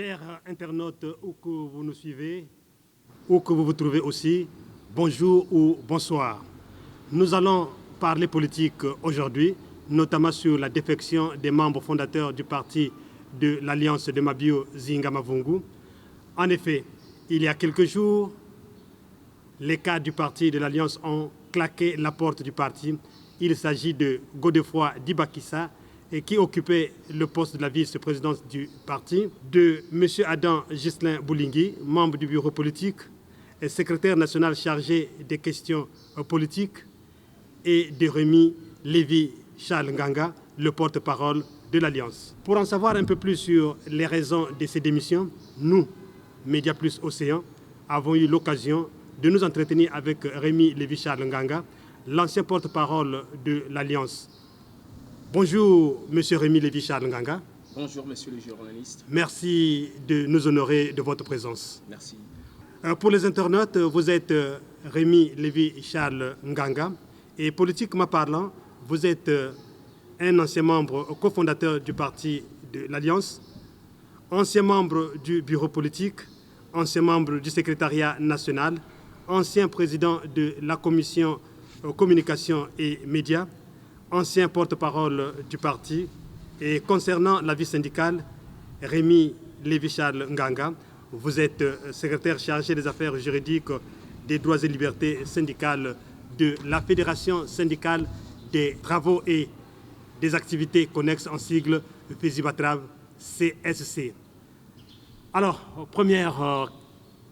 Chers internautes, où que vous nous suivez, où que vous vous trouvez aussi, bonjour ou bonsoir. Nous allons parler politique aujourd'hui, notamment sur la défection des membres fondateurs du parti de l'Alliance de Mabio Zinga Mavungu. En effet, il y a quelques jours, les cadres du parti de l'Alliance ont claqué la porte du parti. Il s'agit de Godefroid Dibakissa, qui occupait le poste de la vice-présidence du parti, de M. Adam Ghislain Boulingui, membre du bureau politique et secrétaire national chargé des questions politiques, et de Rémi Lévy Charles Nganga, le porte-parole de l'Alliance. Pour en savoir un peu plus sur les raisons de ces démissions, nous, Média Plus Océan, avons eu l'occasion de nous entretenir avec Rémi Lévy Charles Nganga, l'ancien porte-parole de l'Alliance. Bonjour, M. Rémi Lévy Charles Nganga. Bonjour, monsieur le journaliste. Merci de nous honorer de votre présence. Merci. Pour les internautes, vous êtes Rémi Lévy Charles Nganga et politiquement parlant, vous êtes un ancien membre cofondateur du parti de l'Alliance, ancien membre du bureau politique, ancien membre du secrétariat national, ancien président de la commission communication et médias, ancien porte-parole du parti. Et concernant la vie syndicale, Rémi Lévy Charles Nganga, vous êtes secrétaire chargé des affaires juridiques, des droits et libertés syndicales de la Fédération syndicale des travaux et des activités connexes en sigle FESIBATRAV CSC. Alors, première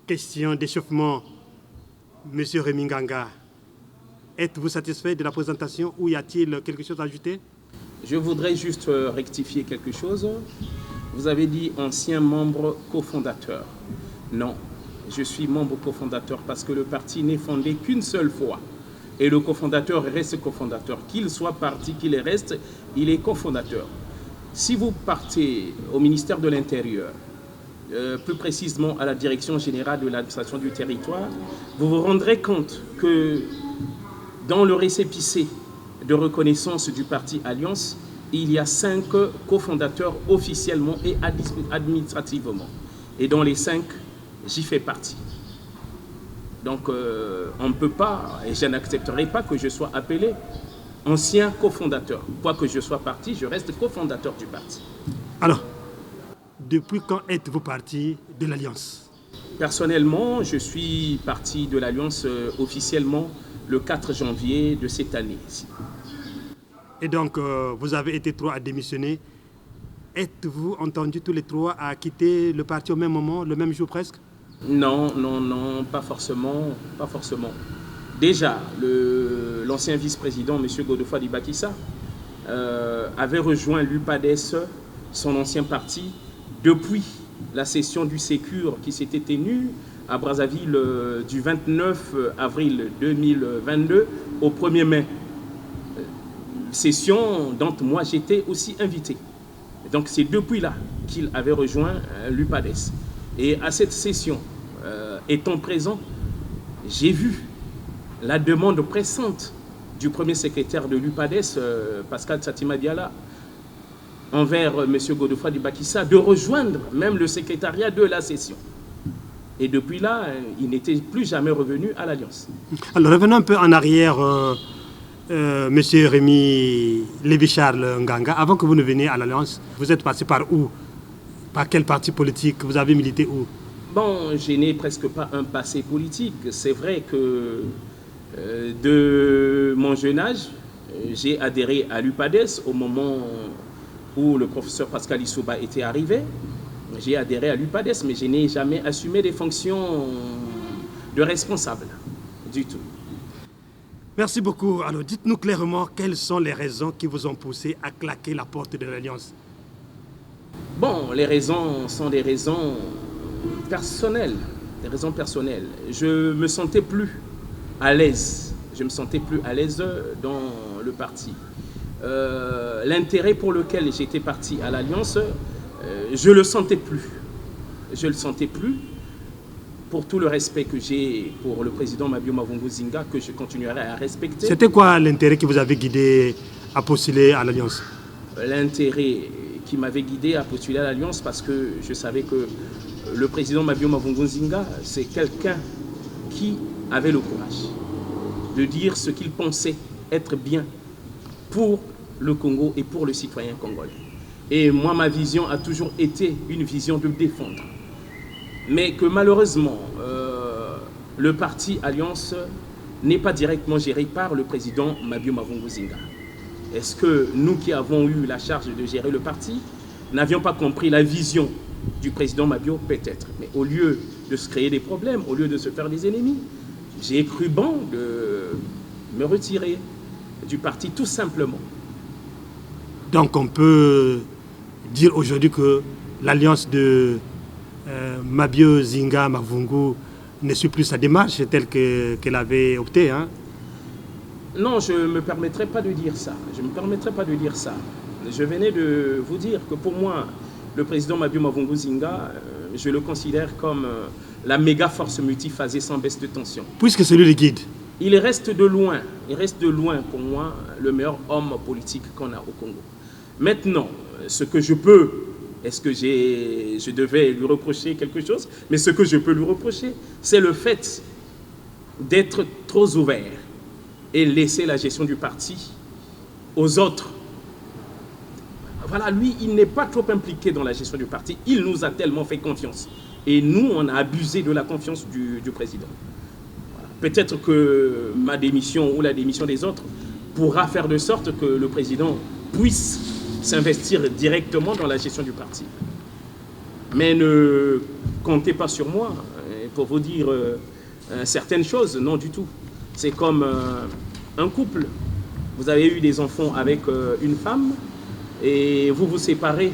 question d'échauffement, Monsieur Rémi Nganga. Êtes-vous satisfait de la présentation ou y a-t-il quelque chose à ajouter? Je voudrais juste rectifier quelque chose. Vous avez dit ancien membre cofondateur. Non, je suis membre cofondateur parce que le parti n'est fondé qu'une seule fois. Et le cofondateur reste cofondateur. Qu'il soit parti, qu'il reste, il est cofondateur. Si vous partez au ministère de l'Intérieur, plus précisément à la Direction générale de l'administration du territoire, vous vous rendrez compte que dans le récépissé de reconnaissance du parti Alliance, il y a 5 cofondateurs officiellement et administrativement. Et dans les 5, j'y fais partie. Donc on ne peut pas, et je n'accepterai pas que je sois appelé ancien cofondateur. Quoi que je sois parti, je reste cofondateur du parti. Alors, depuis quand êtes-vous parti de l'Alliance? Personnellement, je suis parti de l'Alliance officiellement le 4 janvier de cette année. Et donc, vous avez été 3 à démissionner. Êtes-vous entendu tous les 3 à quitter le parti au même moment, le même jour presque? Non, non, non, pas forcément, pas forcément. Déjà, l'ancien vice-président, M. Godefroid Dibakissa, avait rejoint l'UPADES, son ancien parti, depuis la session du Sécur qui s'était tenue à Brazzaville du 29 avril 2022 au 1er mai. Session dont moi j'étais aussi invité. Donc c'est depuis là qu'il avait rejoint l'UPADES. Et à cette session, étant présent, j'ai vu la demande pressante du premier secrétaire de l'UPADES, Pascal Tsatima Diala, envers M. Godefroid Dibakissa de rejoindre même le secrétariat de la session. Et depuis là, il n'était plus jamais revenu à l'Alliance. Alors revenons un peu en arrière, Monsieur Rémi Lévy Charles Nganga. Avant que vous ne veniez à l'Alliance, vous êtes passé par où? Par quel parti politique? Vous avez milité où? Bon, je n'ai presque pas un passé politique. C'est vrai que de mon jeune âge, j'ai adhéré à l'UPADES au moment où le professeur Pascal Issouba était arrivé. J'ai adhéré à l'UPADES, mais je n'ai jamais assumé des fonctions de responsable du tout. Merci beaucoup. Alors dites-nous clairement quelles sont les raisons qui vous ont poussé à claquer la porte de l'Alliance. Bon, les raisons sont des raisons personnelles. Des raisons personnelles. Je me sentais plus à l'aise. Je me sentais plus à l'aise dans le parti. L'intérêt pour lequel j'étais parti à l'Alliance, je le sentais plus. Je le sentais plus. Pour tout le respect que j'ai pour le président Mabio Mavungu Zinga, que je continuerai à respecter. C'était quoi l'intérêt qui vous avait guidé à postuler à l'Alliance? L'intérêt qui m'avait guidé à postuler à l'Alliance parce que je savais que le président Mabio Mavungu Nzinga, c'est quelqu'un qui avait le courage de dire ce qu'il pensait être bien pour le Congo et pour le citoyen congolais. Et moi, ma vision a toujours été une vision de défendre. Mais que malheureusement, le parti Alliance n'est pas directement géré par le président Mabio Mavungu Nzinga. Est-ce que nous qui avons eu la charge de gérer le parti n'avions pas compris la vision du président Mabio? Peut-être. Mais au lieu de se créer des problèmes, au lieu de se faire des ennemis, j'ai cru bon de me retirer du parti tout simplement. Donc on peut dire aujourd'hui que l'alliance de Mabio Nzinga Mavungu ne suit plus sa démarche telle qu'elle avait opté, hein? Non, je ne me permettrai pas de dire ça. Je ne me permettrai pas de dire ça. Je venais de vous dire que pour moi, le président Mabio Mavungu Nzinga, je le considère comme la méga force multiphasée sans baisse de tension. Puisque c'est lui le guide. Il reste de loin pour moi le meilleur homme politique qu'on a au Congo. Maintenant, ce que je peux, est-ce que je devais lui reprocher quelque chose? Mais ce que je peux lui reprocher, c'est le fait d'être trop ouvert et laisser la gestion du parti aux autres. Voilà, lui, il n'est pas trop impliqué dans la gestion du parti. Il nous a tellement fait confiance. Et nous, on a abusé de la confiance du président. Voilà. Peut-être que ma démission ou la démission des autres pourra faire de sorte que le président puisse s'investir directement dans la gestion du parti. Mais ne comptez pas sur moi pour vous dire certaines choses, non du tout. C'est comme un couple. Vous avez eu des enfants avec une femme et vous vous séparez.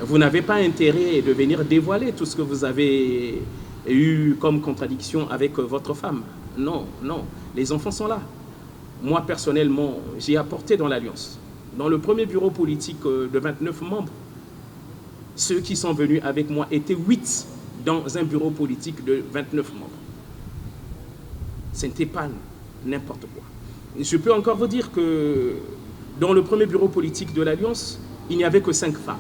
Vous n'avez pas intérêt de venir dévoiler tout ce que vous avez eu comme contradiction avec votre femme. Non, non, les enfants sont là. Moi, personnellement, j'ai apporté dans l'Alliance. Dans le premier bureau politique de 29 membres, ceux qui sont venus avec moi étaient 8 dans un bureau politique de 29 membres. Ce n'était pas n'importe quoi. Je peux encore vous dire que dans le premier bureau politique de l'Alliance, il n'y avait que 5 femmes.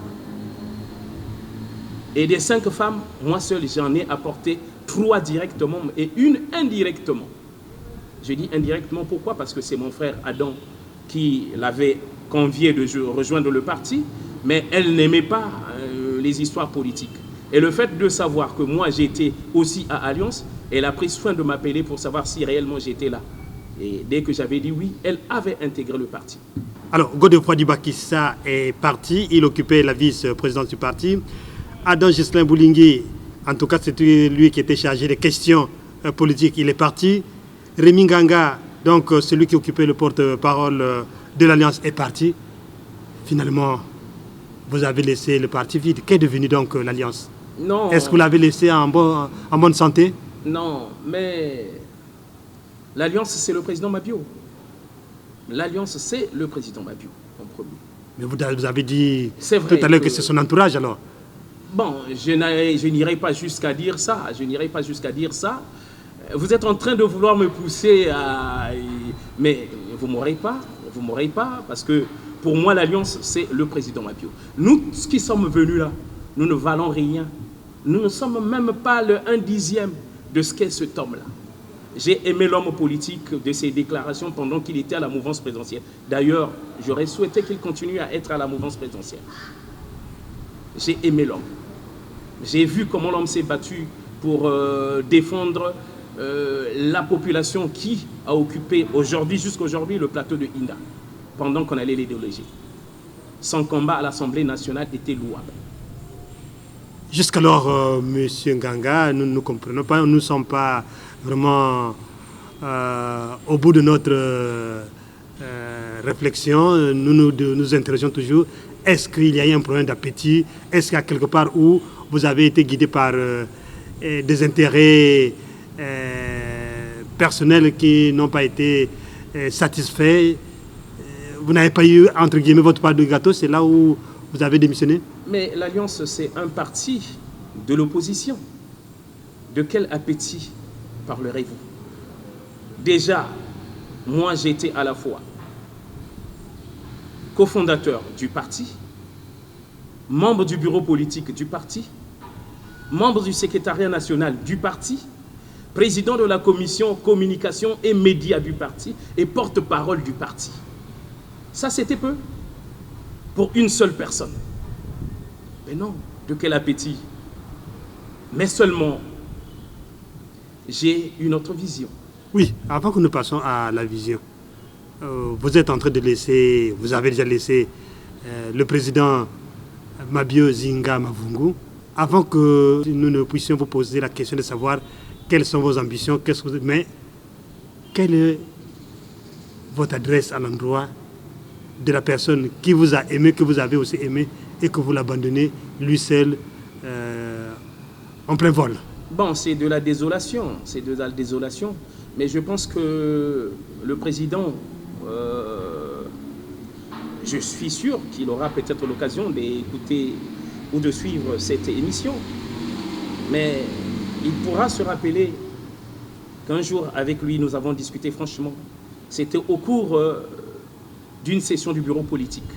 Et des 5 femmes, moi seul, j'en ai apporté 3 directement et une indirectement. Je dis indirectement, pourquoi? Parce que c'est mon frère Adam qui l'avait convié de rejoindre le parti, mais elle n'aimait pas les histoires politiques. Et le fait de savoir que moi j'étais aussi à Alliance, elle a pris soin de m'appeler pour savoir si réellement j'étais là. Et dès que j'avais dit oui, elle avait intégré le parti. Alors, Godefroid Dibakissa est parti, il occupait la vice-présidence du parti. Adam Ghislain Boulingui, en tout cas c'était lui qui était chargé des questions politiques, il est parti. Rémi Nganga, donc celui qui occupait le porte-parole de l'Alliance, est parti. Finalement, vous avez laissé le parti vide. Qu'est devenu donc l'Alliance? Non. Est-ce que vous l'avez laissé en bonne santé? Non, mais l'Alliance, c'est le président Mabio. L'Alliance, c'est le président Mabio, en premier. Mais vous avez dit tout à l'heure que c'est son entourage, alors? Bon, je n'irai pas jusqu'à dire ça. Je n'irai pas jusqu'à dire ça. Vous êtes en train de vouloir me pousser à... Mais vous ne m'aurez pas. Vous ne m'aurez pas, parce que pour moi, l'Alliance, c'est le président Mabio. Nous qui sommes venus là, nous ne valons rien. Nous ne sommes même pas le 1/10 de ce qu'est cet homme-là. J'ai aimé l'homme politique de ses déclarations pendant qu'il était à la mouvance présidentielle. D'ailleurs, j'aurais souhaité qu'il continue à être à la mouvance présidentielle. J'ai aimé l'homme. J'ai vu comment l'homme s'est battu pour défendre la population qui a occupé aujourd'hui, jusqu'aujourd'hui, le plateau de Inda, pendant qu'on allait les déloger. Son combat à l'Assemblée nationale était louable. Jusqu'alors, M. Nganga, nous ne comprenons pas, nous ne sommes pas vraiment au bout de notre réflexion. Nous nous interrogeons toujours, est-ce qu'il y a eu un problème d'appétit? Est-ce qu'il y a quelque part où vous avez été guidé par des intérêts personnels qui n'ont pas été satisfaits? Vous n'avez pas eu, entre guillemets, votre part de gâteau, c'est là où vous avez démissionné? Mais l'Alliance, c'est un parti de l'opposition. De quel appétit parlerez-vous? Déjà, moi, j'étais à la fois cofondateur du parti membre du bureau politique du parti, membre du secrétariat national du parti, président de la commission communication et médias du parti et porte-parole du parti. Ça, c'était peu pour une seule personne. Mais non, de quel appétit. Mais seulement, j'ai une autre vision. Oui, avant que nous passions à la vision, vous êtes en train de laisser, vous avez déjà laissé le président Mabio Zinga Mavungu. Avant que nous ne puissions vous poser la question de savoir quelles sont vos ambitions, mais quelle est votre adresse à l'endroit de la personne qui vous a aimé, que vous avez aussi aimé et que vous l'abandonnez, lui seul, en plein vol? Bon, c'est de la désolation, c'est de la désolation. Mais je pense que le président, je suis sûr qu'il aura peut-être l'occasion d'écouter ou de suivre cette émission. Mais il pourra se rappeler qu'un jour, avec lui, nous avons discuté franchement. C'était au cours d'une session du bureau politique.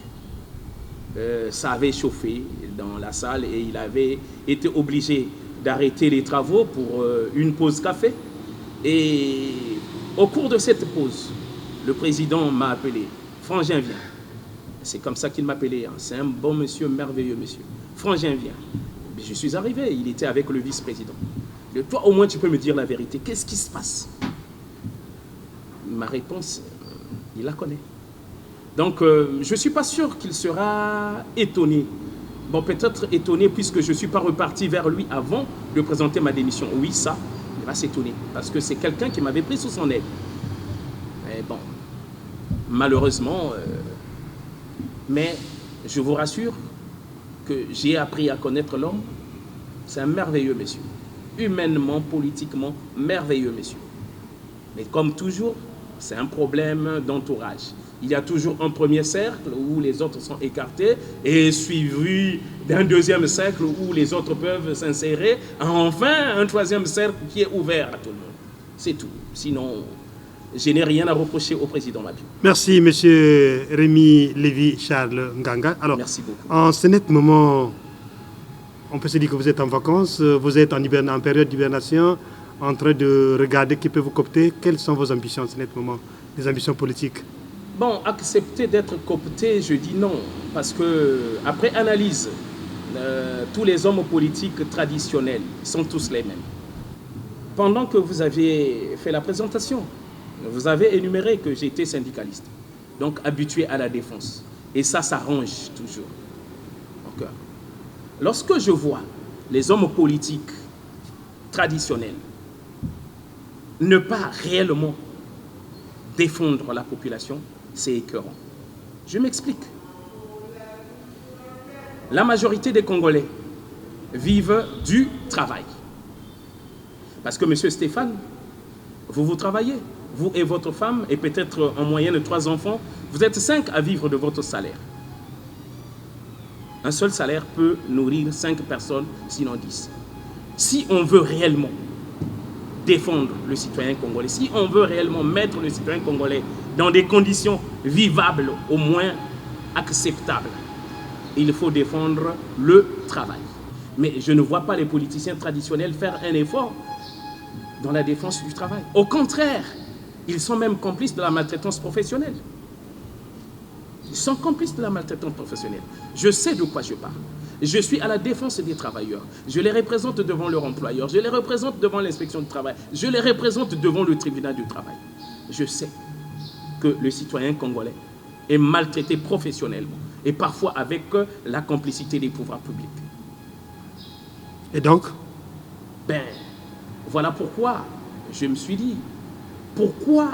Ça avait chauffé dans la salle et il avait été obligé d'arrêter les travaux pour une pause café. Et au cours de cette pause, le président m'a appelé. Frangin, viens. C'est comme ça qu'il m'appelait. Hein. C'est un bon monsieur, merveilleux monsieur. Frangin, viens. Je suis arrivé, il était avec le vice-président. Toi, au moins, tu peux me dire la vérité. Qu'est-ce qui se passe? Ma réponse, il la connaît. Donc, je ne suis pas sûr qu'il sera étonné. Bon, peut-être étonné puisque je ne suis pas reparti vers lui avant de présenter ma démission. Oui, ça, il va s'étonner. Parce que c'est quelqu'un qui m'avait pris sous son aile. Mais bon, malheureusement, mais je vous rassure que j'ai appris à connaître l'homme. C'est un merveilleux monsieur. Humainement, politiquement, merveilleux monsieur. Mais comme toujours, c'est un problème d'entourage. Il y a toujours un premier cercle où les autres sont écartés et suivi d'un deuxième cercle où les autres peuvent s'insérer. Enfin, un troisième cercle qui est ouvert à tout le monde. C'est tout. Sinon, je n'ai rien à reprocher au président Mabio. Merci, M. Rémi Lévy Charles Nganga. Alors, merci beaucoup. En ce net moment, on peut se dire que vous êtes en vacances, vous êtes en période d'hibernation, en train de regarder qui peut vous coopter. Quelles sont vos ambitions en ce net moment, les ambitions politiques? Bon, accepter d'être coopté, je dis non, parce que après analyse, tous les hommes politiques traditionnels sont tous les mêmes. Pendant que vous aviez fait la présentation, vous avez énuméré que j'étais syndicaliste, donc habitué à la défense. Et ça s'arrange toujours. Donc, lorsque je vois les hommes politiques traditionnels ne pas réellement défendre la population, c'est écœurant. Je m'explique. La majorité des Congolais vivent du travail. Parce que, monsieur Stéphane, vous travaillez. Vous et votre femme, et peut-être en moyenne 3 enfants, vous êtes 5 à vivre de votre salaire. Un seul salaire peut nourrir 5 personnes, sinon 10. Si on veut réellement défendre le citoyen congolais, si on veut réellement mettre le citoyen congolais dans des conditions vivables, au moins acceptables, il faut défendre le travail. Mais je ne vois pas les politiciens traditionnels faire un effort dans la défense du travail. Au contraire, ils sont même complices de la maltraitance professionnelle. Ils sont complices de la maltraitance professionnelle. Je sais de quoi je parle. Je suis à la défense des travailleurs. Je les représente devant leur employeur. Je les représente devant l'inspection du travail. Je les représente devant le tribunal du travail. Je sais que le citoyen congolais est maltraité professionnellement et parfois avec la complicité des pouvoirs publics. Et donc? Ben, voilà pourquoi je me suis dit, pourquoi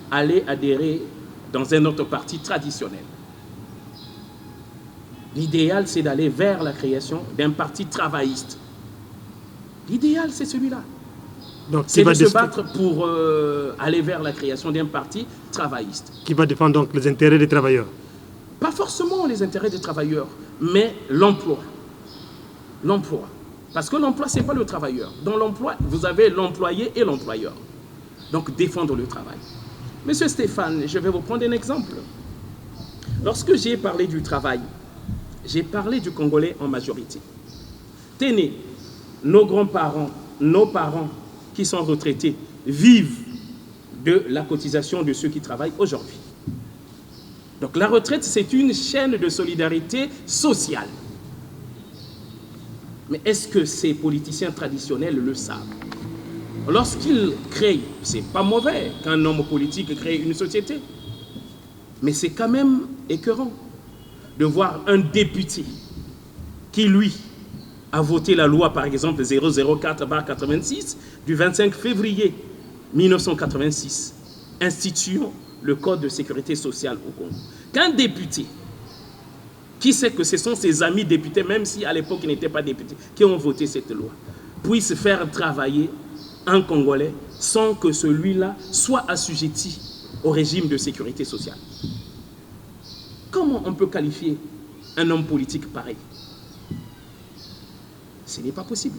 aller adhérer dans un autre parti traditionnel? L'idéal, c'est d'aller vers la création d'un parti travailliste. L'idéal, c'est celui-là. C'est de se battre pour aller vers la création d'un parti travailliste. Qui va défendre donc les intérêts des travailleurs? Pas forcément les intérêts des travailleurs, mais l'emploi. L'emploi. Parce que l'emploi, ce n'est pas le travailleur. Dans l'emploi, vous avez l'employé et l'employeur. Donc, défendre le travail. Monsieur Stéphane, je vais vous prendre un exemple. Lorsque j'ai parlé du travail, J'ai parlé du Congolais en majorité. Tenez, nos grands-parents, nos parents qui sont retraités vivent de la cotisation de ceux qui travaillent aujourd'hui. Donc la retraite, c'est une chaîne de solidarité sociale. Mais est-ce que ces politiciens traditionnels le savent? Lorsqu'ils créent, c'est pas mauvais qu'un homme politique crée une société, mais c'est quand même écœurant de voir un député qui, lui, a voté la loi, par exemple, 004/86 du 25 février 1986, instituant le Code de sécurité sociale au Congo. Qu'un député, qui sait que ce sont ses amis députés, même si à l'époque ils n'étaient pas députés, qui ont voté cette loi, puisse faire travailler un Congolais sans que celui-là soit assujetti au régime de sécurité sociale. Comment on peut qualifier un homme politique pareil? Ce n'est pas possible.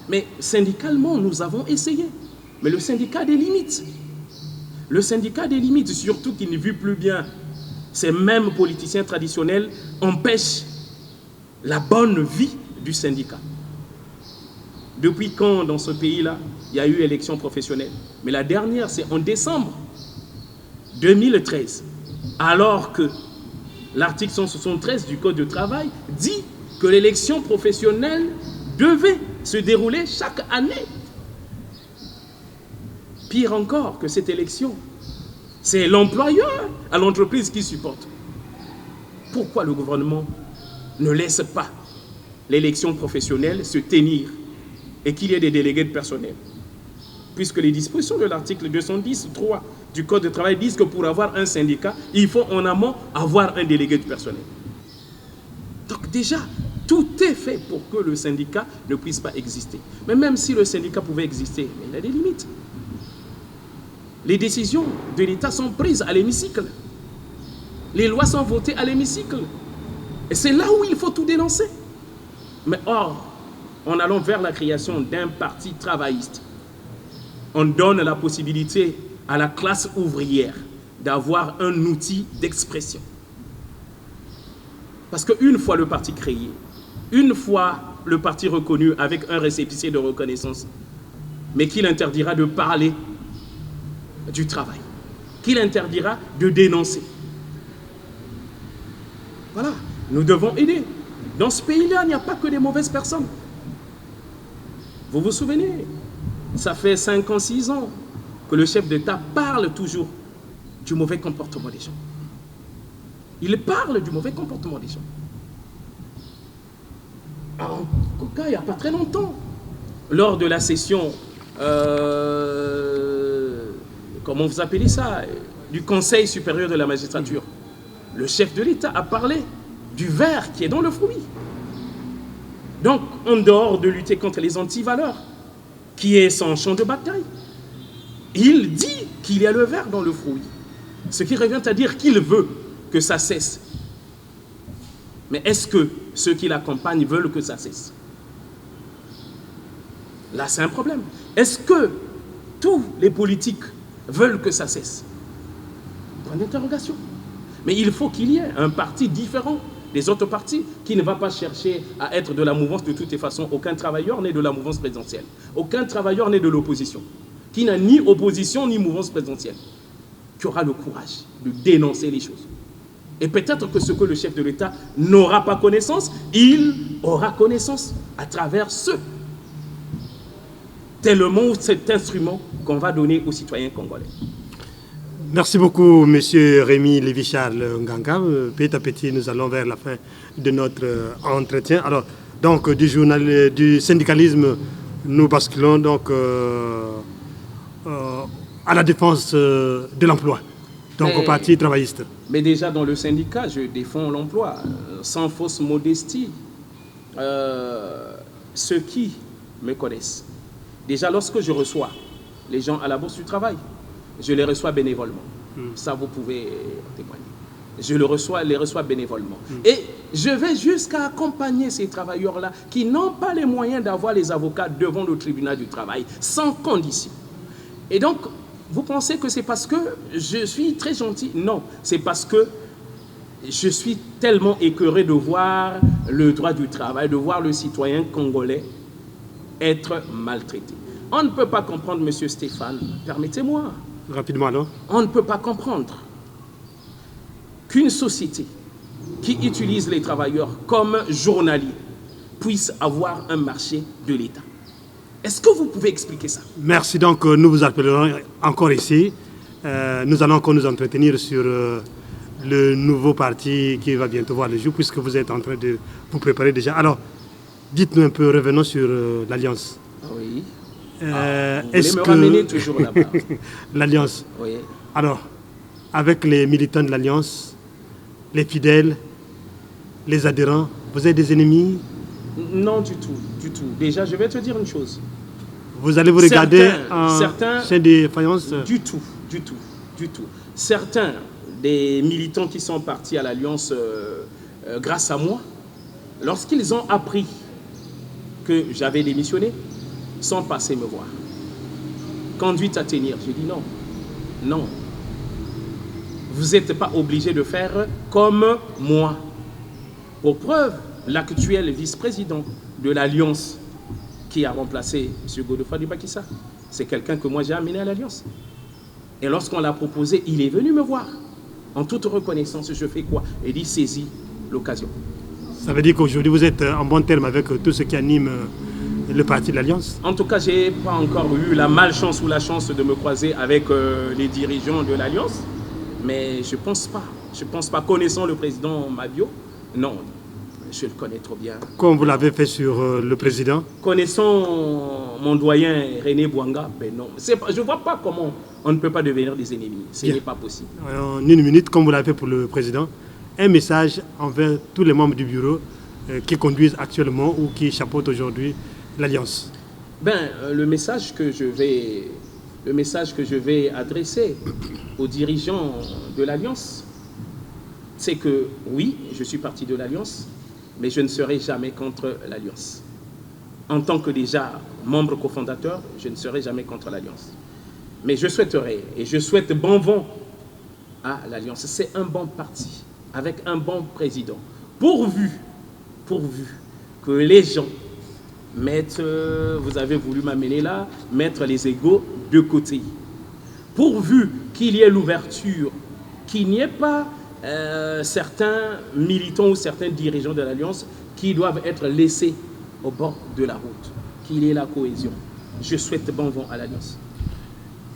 Mais syndicalement, nous avons essayé. Mais le syndicat a des limites. Le syndicat a des limites, surtout qu'il ne vit plus bien. Ces mêmes politiciens traditionnels empêchent la bonne vie du syndicat. Depuis quand, dans ce pays-là, il y a eu élection professionnelle? Mais la dernière, c'est en décembre 2013. Alors que l'article 173 du Code du travail dit que l'élection professionnelle devait se dérouler chaque année. Pire encore que cette élection, c'est l'employeur à l'entreprise qui supporte. Pourquoi le gouvernement ne laisse pas l'élection professionnelle se tenir et qu'il y ait des délégués de personnel? Puisque les dispositions de l'article 210.3 du Code du travail disent que pour avoir un syndicat, il faut en amont avoir un délégué de personnel. Donc déjà, tout est fait pour que le syndicat ne puisse pas exister. Mais même si le syndicat pouvait exister, il a des limites. Les décisions de l'État sont prises à l'hémicycle. Les lois sont votées à l'hémicycle. Et c'est là où il faut tout dénoncer. Mais or, en allant vers la création d'un parti travailliste, on donne la possibilité à la classe ouvrière d'avoir un outil d'expression. Parce qu'une fois le parti créé, une fois le parti reconnu avec un récépissé de reconnaissance, mais qu'il interdira de parler du travail, qu'il interdira de dénoncer. Voilà, nous devons aider. Dans ce pays-là, il n'y a pas que des mauvaises personnes. Vous vous souvenez, ça fait 5 ans, 6 ans que le chef d'État parle toujours du mauvais comportement des gens. Il parle du mauvais comportement des gens. En tout cas, il n'y a pas très longtemps, lors de la session, comment vous appelez ça, du Conseil supérieur de la magistrature, le chef de l'État a parlé du ver qui est dans le fruit. Donc, en dehors de lutter contre les antivaleurs, qui est son champ de bataille, il dit qu'il y a le ver dans le fruit. Ce qui revient à dire qu'il veut que ça cesse. Mais est-ce que ceux qui l'accompagnent veulent que ça cesse? Là, c'est un problème. Est-ce que tous les politiques veulent que ça cesse? Point d'interrogation. Mais il faut qu'il y ait un parti différent des autres partis qui ne va pas chercher à être de la mouvance. De toutes les façons, aucun travailleur n'est de la mouvance présidentielle. Aucun travailleur n'est de l'opposition. Qui n'a ni opposition ni mouvance présidentielle. Qui aura le courage de dénoncer les choses. Et peut-être que ce que le chef de l'État n'aura pas connaissance, il aura connaissance à travers tellement cet instrument qu'on va donner aux citoyens congolais. Merci beaucoup, M. Rémi Lévi-Charles Nganga. Petit à petit, nous allons vers la fin de notre entretien. Alors, donc, du syndicalisme, nous basculons donc à la défense de l'emploi, donc au parti travailliste. Mais déjà, dans le syndicat, je défends l'emploi, sans fausse modestie. Ceux qui me connaissent, déjà, lorsque je reçois les gens à la Bourse du Travail, je les reçois bénévolement. Ça, vous pouvez témoigner. Je les reçois bénévolement. Et je vais jusqu'à accompagner ces travailleurs-là qui n'ont pas les moyens d'avoir les avocats devant le tribunal du travail, sans condition. Et donc, vous pensez que c'est parce que je suis très gentil? Non, c'est parce que je suis tellement écœuré de voir le droit du travail, de voir le citoyen congolais être maltraité. On ne peut pas comprendre, monsieur Stéphane, permettez-moi. Rapidement alors. On ne peut pas comprendre qu'une société qui utilise les travailleurs comme journaliers puisse avoir un marché de l'État. Est-ce que vous pouvez expliquer ça? Merci, donc nous vous appellerons encore ici. Nous allons encore nous entretenir sur le nouveau parti qui va bientôt voir le jour, puisque vous êtes en train de vous préparer déjà. Alors, dites-nous un peu, revenons sur l'Alliance. Oui. Vous Est-ce voulez me que ramener toujours là-bas? l'Alliance, Oui. alors, avec les militants de l'Alliance, les fidèles, les adhérents, vous êtes des ennemis? Non, du tout, du tout. Déjà, je vais te dire une chose. Vous allez vous regarder certains, chez des faïences? Du tout, du tout, du tout. Certains des militants qui sont partis à l'Alliance grâce à moi, lorsqu'ils ont appris que j'avais démissionné, sont passés me voir. Conduite à tenir. J'ai dit non, non. Vous n'êtes pas obligé de faire comme moi. Pour preuve, l'actuel vice-président de l'Alliance qui a remplacé M. Godefroid Dubakissa, c'est quelqu'un que moi j'ai amené à l'Alliance. Et lorsqu'on l'a proposé, il est venu me voir. En toute reconnaissance, je fais quoi? Il dit saisis l'occasion. Ça veut dire qu'aujourd'hui vous êtes en bon terme avec tout ce qui anime le parti de l'Alliance? En tout cas, je n'ai pas encore eu la malchance ou la chance de me croiser avec les dirigeants de l'Alliance. Mais je ne pense pas. Je ne pense pas. Connaissant le président Mabio, non. Je le connais trop bien. Comme vous l'avez fait sur le président? Connaissant mon doyen René Bouanga, ben non. Je ne vois pas comment on ne peut pas devenir des ennemis. Ce n'est pas possible. En une minute, comme vous l'avez fait pour le président, un message envers tous les membres du bureau qui conduisent actuellement ou qui chapeautent aujourd'hui l'Alliance. Ben, le message que je vais adresser aux dirigeants de l'Alliance, c'est que oui, je suis parti de l'Alliance, mais je ne serai jamais contre l'Alliance. En tant que déjà membre cofondateur, je ne serai jamais contre l'Alliance. Mais je souhaiterais, et je souhaite bon vent à l'Alliance. C'est un bon parti, avec un bon président. Pourvu que les gens mettent, vous avez voulu m'amener là, mettre les égos de côté. Pourvu qu'il y ait l'ouverture, qu'il n'y ait pas certains militants ou certains dirigeants de l'Alliance qui doivent être laissés au bord de la route, qu'il y ait la cohésion. Je souhaite bon vent à l'Alliance.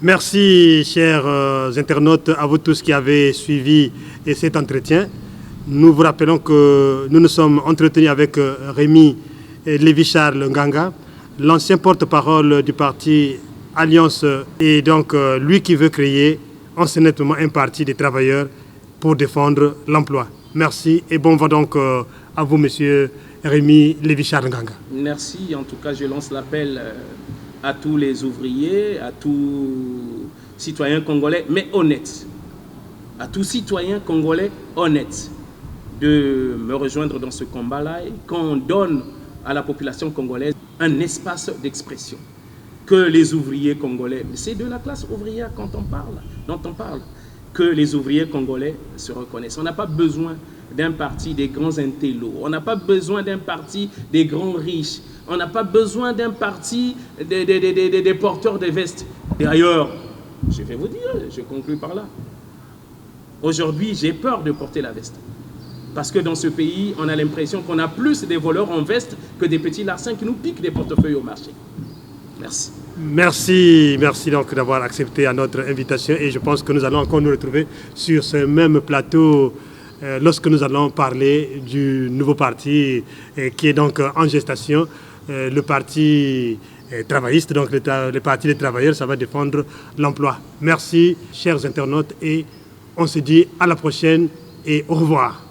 Merci, chers internautes, à vous tous qui avez suivi cet entretien. Nous vous rappelons que nous nous sommes entretenus avec Rémi Lévi-Charles Nganga, l'ancien porte-parole du parti Alliance, et donc lui qui veut créer honnêtement un parti des travailleurs pour défendre l'emploi. Merci et bon vent donc à vous, monsieur Rémi Lévi-Charles Nganga. Merci. En tout cas, je lance l'appel à tous les ouvriers, à tous citoyens congolais, mais honnêtes. À tous citoyens congolais honnêtes de me rejoindre dans ce combat-là et qu'on donne à la population congolaise un espace d'expression. Que les ouvriers congolais, c'est de la classe ouvrière dont on parle, que les ouvriers congolais se reconnaissent. On n'a pas besoin d'un parti des grands intellos, on n'a pas besoin d'un parti des grands riches, on n'a pas besoin d'un parti des porteurs de vestes. D'ailleurs, je vais vous dire, je conclue par là. Aujourd'hui, j'ai peur de porter la veste. Parce que dans ce pays, on a l'impression qu'on a plus des voleurs en veste que des petits larcins qui nous piquent des portefeuilles au marché. Merci. Merci donc d'avoir accepté à notre invitation et je pense que nous allons encore nous retrouver sur ce même plateau lorsque nous allons parler du nouveau parti qui est donc en gestation, le parti travailliste, donc le parti des travailleurs, ça va défendre l'emploi. Merci chers internautes et on se dit à la prochaine et au revoir.